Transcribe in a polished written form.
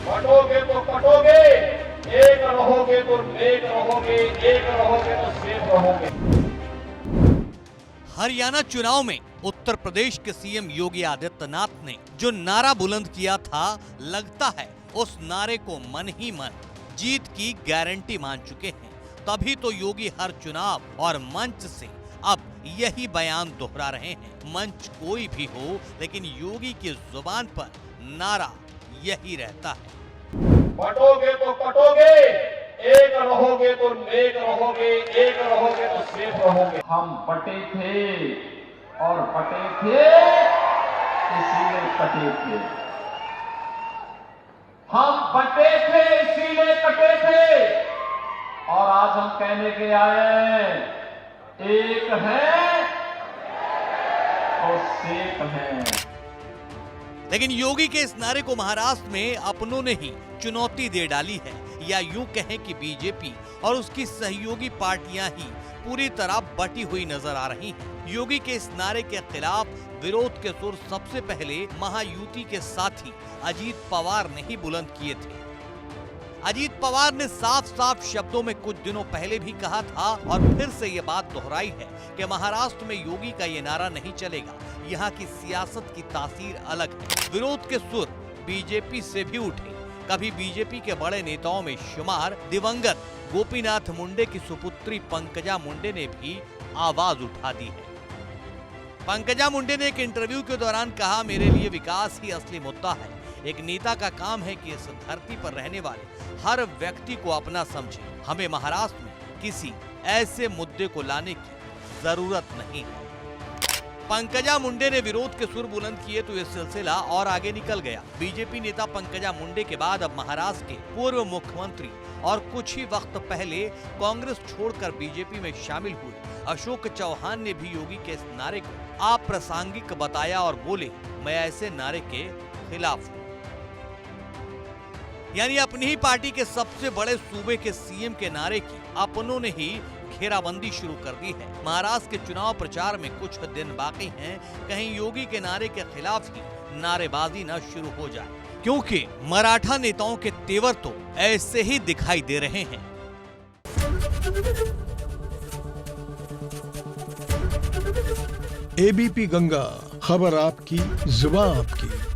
बटोगे तो कटोगे, एक रहोगे तो नेक रहोगे, एक रहोगे तो सेफ रहोगे। हरियाणा चुनाव में उत्तर प्रदेश के सीएम योगी आदित्यनाथ ने जो नारा बुलंद किया था, लगता है उस नारे को मन ही मन जीत की गारंटी मान चुके हैं। तभी तो योगी हर चुनाव और मंच से अब यही बयान दोहरा रहे हैं। मंच कोई भी हो, लेकिन योगी की जुबान पर नारा यही रहता है। बटोगे तो कटोगे, एक रहोगे तो नेक रहोगे, एक रहोगे तो सेफ रहोगे। हम बटे थे और बटे थे इसीलिए कटे थे। हम बटे थे इसीलिए कटे थे और आज हम कहने के आए एक है तो सेफ है। लेकिन योगी के इस नारे को महाराष्ट्र में अपनों ने ही चुनौती दे डाली है, या यूं कहें कि बीजेपी और उसकी सहयोगी पार्टियां ही पूरी तरह बटी हुई नजर आ रही हैं। योगी के इस नारे के खिलाफ विरोध के सुर सबसे पहले महायुति के साथी अजीत पवार ने ही बुलंद किए थे। अजीत पवार ने साफ साफ शब्दों में कुछ दिनों पहले भी कहा था और फिर से ये बात दोहराई है कि महाराष्ट्र में योगी का ये नारा नहीं चलेगा। यहाँ की सियासत की तासीर अलग है। विरोध के सुर बीजेपी से भी उठे। कभी बीजेपी के बड़े नेताओं में शुमार दिवंगत गोपीनाथ मुंडे की सुपुत्री पंकजा मुंडे ने भी आवाज उठा दी है। पंकजा मुंडे ने एक इंटरव्यू के दौरान कहा, मेरे लिए विकास ही असली मुद्दा है। एक नेता का काम है कि इस धरती पर रहने वाले हर व्यक्ति को अपना समझे। हमें महाराष्ट्र में किसी ऐसे मुद्दे को लाने की जरूरत नहीं है। पंकजा मुंडे ने विरोध के सुर बुलंद किए तो यह सिलसिला और आगे निकल गया। बीजेपी नेता पंकजा मुंडे के बाद अब महाराष्ट्र के पूर्व मुख्यमंत्री और कुछ ही वक्त पहले कांग्रेस छोड़कर बीजेपी में शामिल हुए अशोक चौहान ने भी योगी के इस नारे को अप्रासंगिक बताया और बोले, मैं ऐसे नारे के खिलाफ हूँ। यानी अपनी ही पार्टी के सबसे बड़े सूबे के सीएम के नारे की अपनों ने ही घेराबंदी शुरू कर दी है। महाराष्ट्र के चुनाव प्रचार में कुछ दिन बाकी हैं, कहीं योगी के नारे के खिलाफ ही नारेबाजी न शुरू हो जाए, क्योंकि मराठा नेताओं के तेवर तो ऐसे ही दिखाई दे रहे हैं। एबीपी गंगा, खबर आपकी, जुबान आपकी।